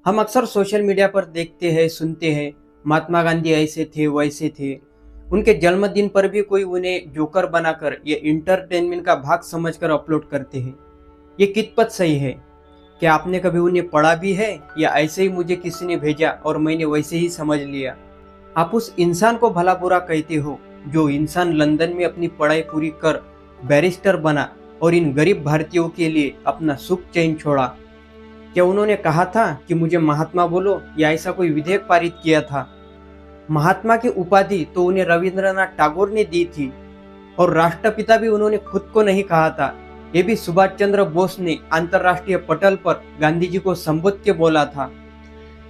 हम अक्सर social media पर देखते हैं, सुनते हैं, महात्मा गांधी ऐसे थे, वैसे थे। उनके जन्मदिन पर भी कोई उन्हें जोकर बनाकर या इंटरटेनमेंट का भाग समझकर अपलोड करते हैं। ये कितपत सही है? क्या आपने कभी उन्हें पढ़ा भी है या ऐसे ही मुझे किसी ने भेजा और मैंने वैसे ही समझ लिया? आप उस इंसान को भला बुरा कहते हो जो इंसान लंदन में अपनी पढ़ाई पूरी कर बैरिस्टर बना और इन गरीब भारतीयों के लिए अपना सुख चैन छोड़ा। क्या उन्होंने कहा था कि मुझे महात्मा बोलो या ऐसा कोई विधेयक पारित किया था? महात्मा की उपाधि तो उन्हें रविंद्रनाथ टैगोर ने दी थी और राष्ट्रपिता भी उन्होंने खुद को नहीं कहा था। ये भी सुभाष चंद्र बोस ने अंतर्राष्ट्रीय पटल पर गांधी जी को संबोध के बोला था।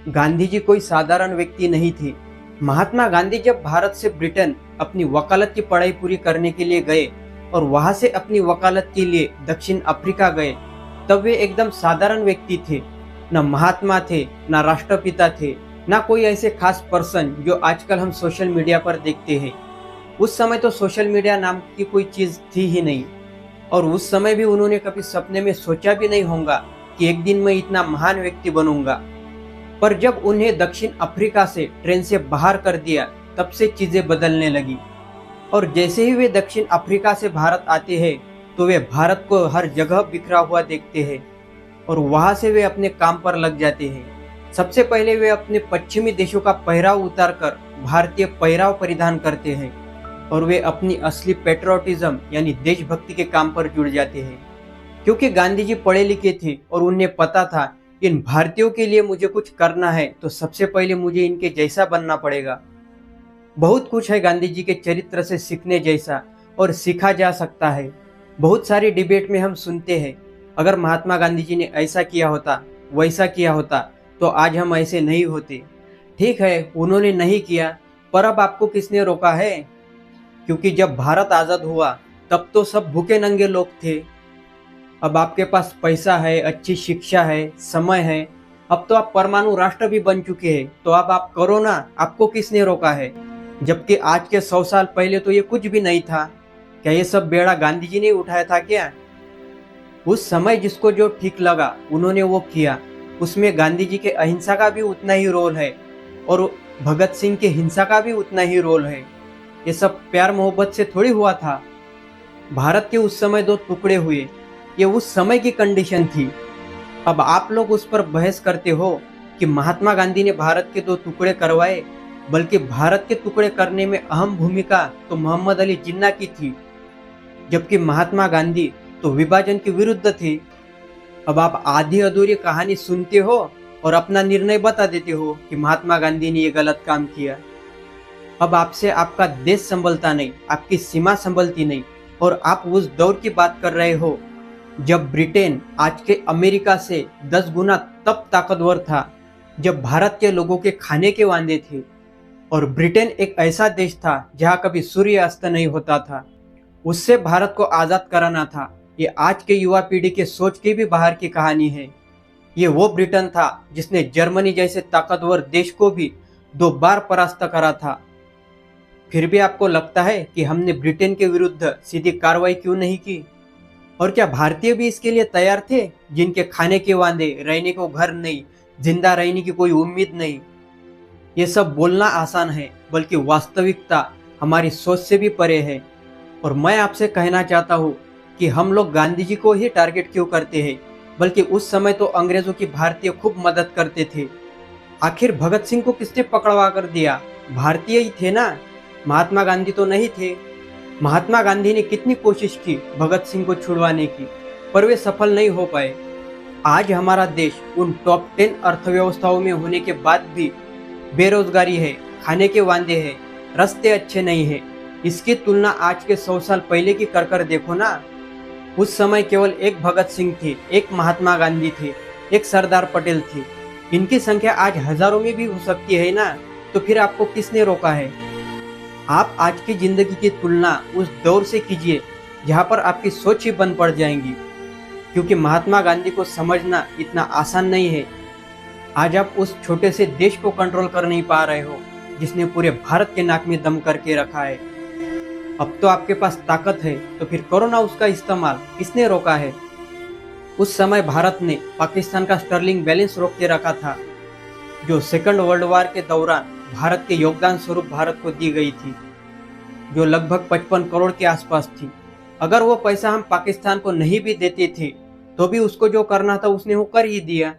गांधी जी कोई साधारण व्यक्ति नहीं थे। महात्मा गांधी जब भारत से ब्रिटेन अपनी वकालत की पढ़ाई पूरी करने के लिए गए और वहां से अपनी वकालत के लिए दक्षिण अफ्रीका गए, तब वे एकदम साधारण व्यक्ति थे। न महात्मा थे, न राष्ट्रपिता थे, न कोई ऐसे खास पर्सन जो आजकल हम सोशल मीडिया पर देखते हैं। उस समय तो सोशल मीडिया नाम की कोई चीज थी ही नहीं और उस समय भी उन्होंने कभी सपने में सोचा भी नहीं होगा कि एक दिन मैं इतना महान व्यक्ति बनूंगा। पर जब उन्हें दक्षिण अफ्रीका से ट्रेन से बाहर कर दिया, तब से चीजें बदलने लगी। और जैसे ही वे दक्षिण अफ्रीका से भारत आते हैं तो वे भारत को हर जगह बिखरा हुआ देखते हैं और वहां से वे अपने काम पर लग जाते हैं। सबसे पहले वे अपने पश्चिमी देशों का पहराव उतारकर भारतीय पहराव परिधान करते हैं और वे अपनी असली पेट्रियोटिज्म यानी देशभक्ति के काम पर जुड़ जाते हैं। क्योंकि गांधी जी पढ़े लिखे थे और उन्हें पता था इन भारतीयों के लिए मुझे कुछ करना है तो सबसे पहले मुझे इनके जैसा बनना पड़ेगा। बहुत कुछ है गांधी जी के चरित्र से सीखने जैसा और सीखा जा सकता है। बहुत सारी डिबेट में हम सुनते हैं, अगर महात्मा गांधी जी ने ऐसा किया होता, वैसा किया होता तो आज हम ऐसे नहीं होते। ठीक है, उन्होंने नहीं किया, पर अब आपको किसने रोका है? क्योंकि जब भारत आज़ाद हुआ तब तो सब भूखे नंगे लोग थे। अब आपके पास पैसा है, अच्छी शिक्षा है, समय है, अब तो आप परमाणु राष्ट्र भी बन चुके हैं, तो अब आप करो ना, आपको किसने रोका है? जबकि आज के 100 साल पहले तो ये कुछ भी नहीं था। क्या ये सब बेड़ा गांधी जी ने उठाया था क्या? उस समय जिसको जो ठीक लगा उन्होंने वो किया। उसमें गांधी जी के अहिंसा का भी उतना ही रोल है और भगत सिंह के हिंसा का भी उतना ही रोल है। ये सब प्यार मोहब्बत से थोड़ी हुआ था। भारत के उस समय 2 टुकड़े हुए, ये उस समय की कंडीशन थी। अब आप लोग उस पर बहस करते हो कि महात्मा गांधी ने भारत के 2 टुकड़े करवाए, बल्कि भारत के टुकड़े करने में अहम भूमिका तो मोहम्मद अली जिन्ना की थी, जबकि महात्मा गांधी तो विभाजन के विरुद्ध थे। अब आप आधी अधूरी कहानी सुनते हो और अपना निर्णय बता देते हो कि महात्मा गांधी ने ये गलत काम किया। अब आपसे आपका देश संभलता नहीं, आपकी सीमा संभलती नहीं और आप उस दौर की बात कर रहे हो जब ब्रिटेन आज के अमेरिका से 10 गुना तब ताकतवर था, जब भारत के लोगों के खाने के वांदे थे। और ब्रिटेन एक ऐसा देश था जहां कभी सूर्य अस्त नहीं होता था। उससे भारत को आज़ाद कराना था। ये आज के युवा पीढ़ी के सोच की भी बाहर की कहानी है। ये वो ब्रिटेन था जिसने जर्मनी जैसे ताकतवर देश को भी 2 बार परास्त करा था। फिर भी आपको लगता है कि हमने ब्रिटेन के विरुद्ध सीधी कार्रवाई क्यों नहीं की? और क्या भारतीय भी इसके लिए तैयार थे, जिनके खाने के वांदे, रहने को घर नहीं, जिंदा रहने की कोई उम्मीद नहीं? ये सब बोलना आसान है, बल्कि वास्तविकता हमारी सोच से भी परे है। और मैं आपसे कहना चाहता हूँ कि हम लोग गांधी जी को ही टारगेट क्यों करते हैं, बल्कि उस समय तो अंग्रेजों की भारतीय खूब मदद करते थे। आखिर भगत सिंह को किसने पकड़वा कर दिया? भारतीय ही थे ना, महात्मा गांधी तो नहीं थे। महात्मा गांधी ने कितनी कोशिश की भगत सिंह को छुड़वाने की, पर वे सफल नहीं हो पाए। आज हमारा देश उन टॉप 10 अर्थव्यवस्थाओं में होने के बाद भी बेरोजगारी है, खाने के वांदे हैं, रास्ते अच्छे नहीं है। इसकी तुलना आज के 100 साल पहले की कर देखो ना। उस समय केवल एक भगत सिंह थे, एक महात्मा गांधी थे, एक सरदार पटेल थे। इनकी संख्या आज हजारों में भी हो सकती है ना, तो फिर आपको किसने रोका है? आप आज की जिंदगी की तुलना उस दौर से कीजिए जहाँ पर आपकी सोच ही बंद पड़ जाएंगी। क्योंकि महात्मा गांधी को समझना इतना आसान नहीं है। आज आप उस छोटे से देश को कंट्रोल कर नहीं पा रहे हो जिसने पूरे भारत के नाक में दम करके रखा है। अब तो आपके पास ताकत है, तो फिर करो ना उसका इस्तेमाल। किसने रोका है? उस समय भारत ने पाकिस्तान का स्टर्लिंग बैलेंस रोक के रखा था जो सेकंड वर्ल्ड वॉर के दौरान भारत के योगदान स्वरूप भारत को दी गई थी, जो लगभग 55 करोड़ के आसपास थी। अगर वो पैसा हम पाकिस्तान को नहीं भी देते थे तो भी उसको जो करना था उसने वो कर ही दिया,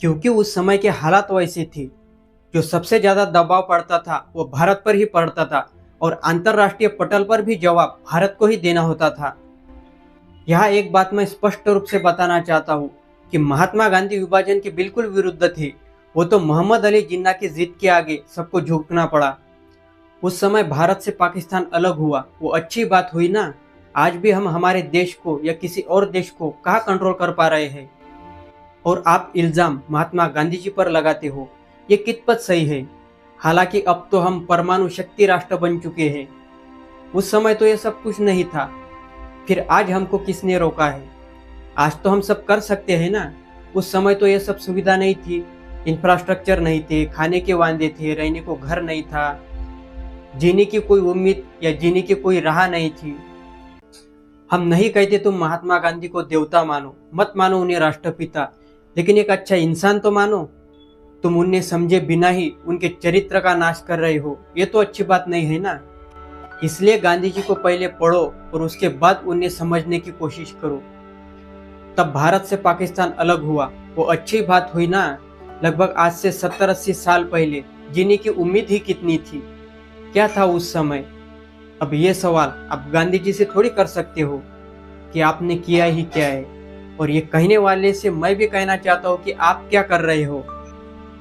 क्योंकि उस समय के हालात वैसे थे। जो सबसे ज्यादा दबाव पड़ता था वो भारत पर ही पड़ता था और अंतर्राष्ट्रीय पटल पर भी जवाब भारत को ही देना होता था। यहाँ एक बात मैं स्पष्ट रूप से बताना चाहता हूँ कि महात्मा गांधी विभाजन के बिल्कुल विरुद्ध थे। वो तो मोहम्मद अली जिन्ना की जिद के आगे सबको झुकना पड़ा। उस समय भारत से पाकिस्तान अलग हुआ, वो अच्छी बात हुई ना। आज भी हम हमारे देश को या किसी और देश को कहाँ कंट्रोल कर पा रहे हैं? और आप इल्जाम महात्मा गांधी जी पर लगाते हो, ये कितपत सही है? हालांकि अब तो हम परमाणु शक्ति राष्ट्र बन चुके हैं। उस समय तो ये सब कुछ नहीं था, फिर आज हमको किसने रोका है? आज तो हम सब कर सकते हैं ना। उस समय तो ये सब सुविधा नहीं थी, इंफ्रास्ट्रक्चर नहीं थे, खाने के वांदे थे, रहने को घर नहीं था, जीने की कोई उम्मीद या जीने की कोई राह नहीं थी। हम नहीं कहते तुम महात्मा गांधी को देवता मानो, मत मानो उन्हें राष्ट्रपिता, लेकिन एक अच्छा इंसान तो मानो। तुम उन्हें समझे बिना ही उनके चरित्र का नाश कर रहे हो, ये तो अच्छी बात नहीं है ना। इसलिए गांधी जी को पहले पढ़ो और उसके बाद उन्हें समझने की कोशिश करो। तब भारत से पाकिस्तान अलग हुआ, वो अच्छी बात हुई ना। लगभग आज से 70-80 साल पहले जीने की उम्मीद ही कितनी थी, क्या था उस समय? अब ये सवाल आप गांधी जी से थोड़ी कर सकते हो कि आपने किया ही क्या है। और ये कहने वाले से मैं भी कहना चाहता हूँ कि आप क्या कर रहे हो।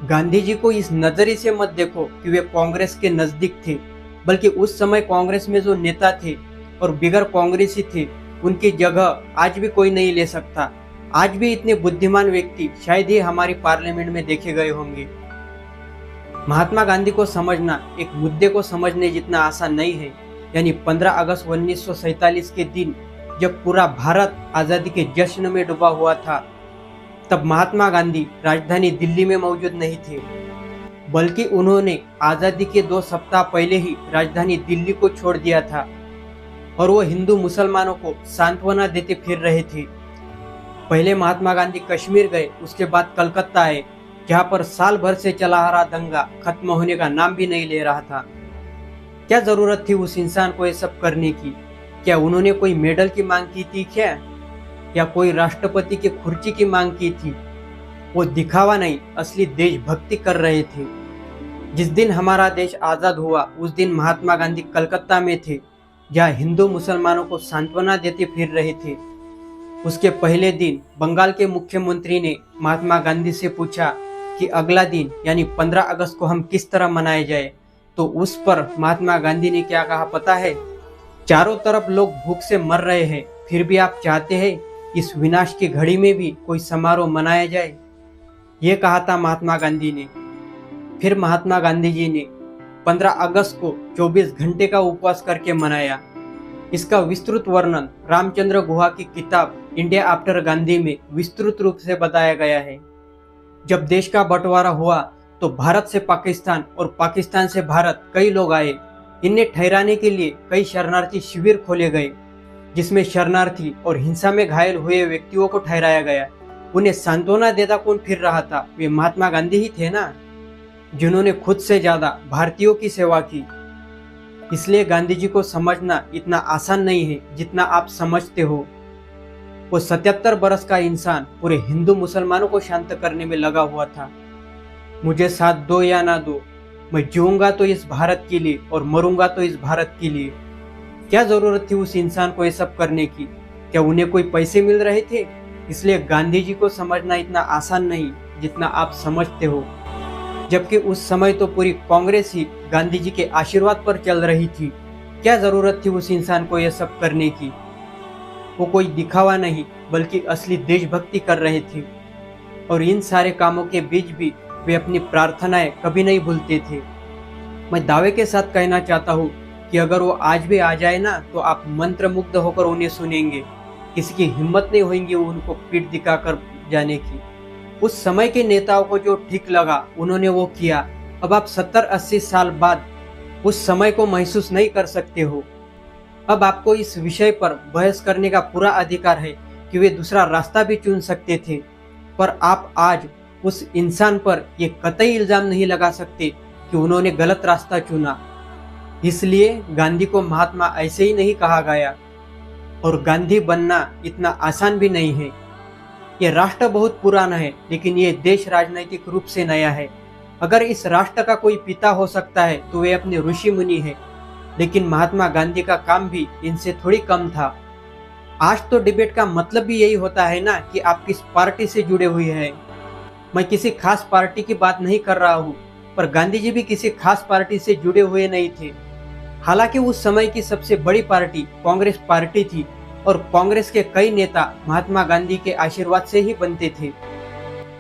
गांधी जी को इस नजरिए से मत देखो कि वे कांग्रेस के नजदीक थे, बल्कि उस समय कांग्रेस में जो नेता थे और बिगर कांग्रेसी थे, उनकी जगह आज भी कोई नहीं ले सकता। आज भी इतने बुद्धिमान व्यक्ति शायद ही हमारी पार्लियामेंट में देखे गए होंगे। महात्मा गांधी को समझना एक मुद्दे को समझने जितना आसान नहीं है। यानी 15 अगस्त 1947 के दिन जब पूरा भारत आजादी के जश्न में डूबा हुआ था, तब महात्मा गांधी राजधानी दिल्ली में मौजूद नहीं थे, बल्कि उन्होंने आजादी के 2 सप्ताह पहले ही राजधानी दिल्ली को छोड़ दिया था और वो हिंदू मुसलमानों को सांत्वना देते फिर रहे थे। पहले महात्मा गांधी कश्मीर गए, उसके बाद कलकत्ता आए, जहां पर साल भर से चला आ रहा दंगा खत्म होने का नाम भी नहीं ले रहा था। क्या जरूरत थी उस इंसान को ये सब करने की? क्या उन्होंने कोई मेडल की मांग की थी क्या? या कोई राष्ट्रपति की कुर्सी की मांग की थी? वो दिखावा नहीं, असली देशभक्ति कर रहे थे। जिस दिन हमारा देश आजाद हुआ उस दिन महात्मा गांधी कलकत्ता में थे, जहां हिंदू मुसलमानों को सांत्वना देते फिर रहे थे। उसके पहले दिन बंगाल के मुख्यमंत्री ने महात्मा गांधी से पूछा कि अगला दिन यानी 15 अगस्त को हम किस तरह मनाए जाए, तो उस पर महात्मा गांधी ने क्या कहा पता है? चारों तरफ लोग भूख से मर रहे हैं, फिर भी आप चाहते हैं इस विनाश की घड़ी में भी कोई समारोह मनाया जाए? ये कहा था महात्मा गांधी ने। फिर महात्मा गांधी जी ने 15 अगस्त को 24 घंटे का उपवास करके मनाया। इसका विस्तृत वर्णन रामचंद्र गुहा की किताब इंडिया आफ्टर गांधी में विस्तृत रूप से बताया गया है। जब देश का बंटवारा हुआ तो भारत से पाकिस्तान और पाकिस्तान से भारत कई लोग आए। इन्हें ठहराने के लिए कई शरणार्थी शिविर खोले गए, जिसमें शरणार्थी और हिंसा में घायल हुए व्यक्तियों को ठहराया गया। उन्हें सांत्वना देता कौन फिर रहा था? वे महात्मा गांधी ही थे ना, जिन्होंने खुद से ज्यादा भारतीयों की सेवा की। इसलिए गांधी जी को समझना इतना आसान नहीं है जितना आप समझते हो। वो 77 बरस का इंसान पूरे हिंदू मुसलमानों को शांत करने में लगा हुआ था। मुझे साथ दो या ना दो, मैं जीऊंगा तो इस भारत के लिए और मरूंगा तो इस भारत के लिए। क्या जरूरत थी उस इंसान को ये सब करने की? क्या उन्हें कोई पैसे मिल रहे थे? इसलिए गांधी जी को समझना इतना आसान नहीं जितना आप समझते हो। जबकि उस समय तो पूरी कांग्रेस ही गांधी जी के आशीर्वाद पर चल रही थी। क्या जरूरत थी उस इंसान को यह सब करने की? वो कोई दिखावा नहीं बल्कि असली देशभक्ति कर रहे थे। और इन सारे कामों के बीच भी वे अपनी प्रार्थनाएं कभी नहीं भूलते थे। मैं दावे के साथ कहना चाहता हूँ कि अगर वो आज भी आ जाए ना, तो आप मंत्रमुग्ध होकर उन्हें सुनेंगे। किसी की हिम्मत नहीं होगी उनको पीठ दिखाकर जाने की। उस समय के नेताओं को जो ठीक लगा उन्होंने वो किया। अब आप 70-80 साल बाद उस समय को महसूस नहीं कर सकते हो। अब आपको इस विषय पर बहस करने का पूरा अधिकार है कि वे दूसरा रास्ता भी चुन सकते थे, पर आप आज उस इंसान पर ये कतई इल्जाम नहीं लगा सकते कि उन्होंने गलत रास्ता चुना। इसलिए गांधी को महात्मा ऐसे ही नहीं कहा गया, और गांधी बनना इतना आसान भी नहीं है। ये राष्ट्र बहुत पुराना है, लेकिन ये देश राजनीतिक रूप से नया है। अगर इस राष्ट्र का कोई पिता हो सकता है तो वे अपने ऋषि मुनि है, लेकिन महात्मा गांधी का काम भी इनसे थोड़ी कम था। आज तो डिबेट का मतलब भी यही होता है ना कि आप किस पार्टी से जुड़े हुए हैं। मैं किसी खास पार्टी की बात नहीं कर रहा हूँ, पर गांधी जी भी किसी खास पार्टी से जुड़े हुए नहीं थे। हालांकि उस समय की सबसे बड़ी पार्टी कांग्रेस पार्टी थी, और कांग्रेस के कई नेता महात्मा गांधी के आशीर्वाद से ही बनते थे।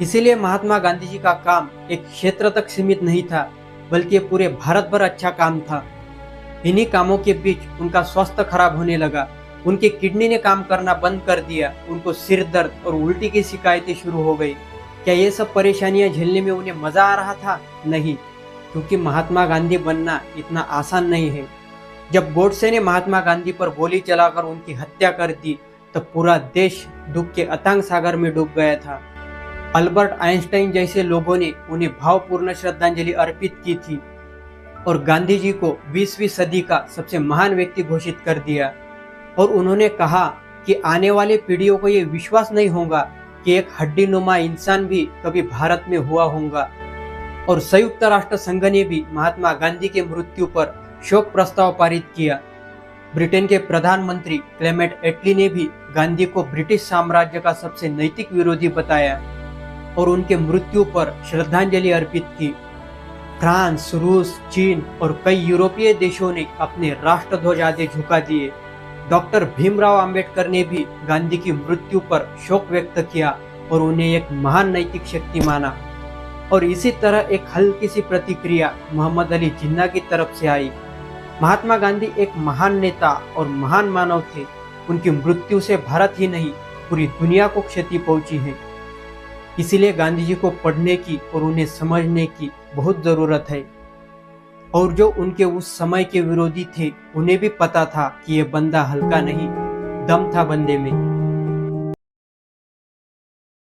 इसीलिए महात्मा गांधी जी का काम एक क्षेत्र तक सीमित नहीं था, बल्कि पूरे भारत भर अच्छा काम था। इन्हीं कामों के बीच उनका स्वास्थ्य खराब होने लगा। उनकी किडनी ने काम करना बंद कर दिया। उनको सिर दर्द और उल्टी की शिकायतें शुरू हो गई। क्या ये सब परेशानियां झेलने में उन्हें मजा आ रहा था? नहीं, क्योंकि महात्मा गांधी बनना इतना आसान नहीं है। जब गोडसे ने महात्मा गांधी पर गोली चलाकर उनकी हत्या कर दी, तब पूरा देश दुख के अथांग सागर में डूब गया था। अल्बर्ट आइंस्टाइन जैसे लोगों ने उन्हें भावपूर्ण श्रद्धांजलि अर्पित की थी, और गांधी जी को 20वीं सदी का सबसे महान व्यक्ति घोषित कर दिया। और उन्होंने कहा कि आने वाले पीढ़ियों को ये विश्वास नहीं होगा कि एक हड्डीनुमा इंसान भी कभी भारत में हुआ होगा। और संयुक्त राष्ट्र संघ ने भी महात्मा गांधी के मृत्यु पर शोक प्रस्ताव पारित किया। ब्रिटेन के प्रधानमंत्री क्लेमेंट एटली ने भी गांधी को ब्रिटिश साम्राज्य का सबसे नैतिक विरोधी बताया और उनके मृत्यु पर श्रद्धांजलि अर्पित की। फ्रांस, रूस, चीन और कई यूरोपीय देशों ने अपने राष्ट्रध्वज आधे झुका दिए। डॉक्टर भीमराव अंबेडकर ने भी गांधी की मृत्यु पर शोक व्यक्त किया और उन्हें एक महान नैतिक शक्ति माना। और इसी तरह एक हल्की सी प्रतिक्रिया मोहम्मद अली जिन्ना की तरफ से आई। महात्मा गांधी एक महान नेता और महान मानव थे। उनकी मृत्यु से भारत ही नहीं, पूरी दुनिया को क्षति पहुंची है। इसीलिए गांधी जी को पढ़ने की और उन्हें समझने की बहुत जरूरत है। और जो उनके उस समय के विरोधी थे, उन्हें भी पता था कि ये बंदा हल्का नहीं, दम था बंदे में।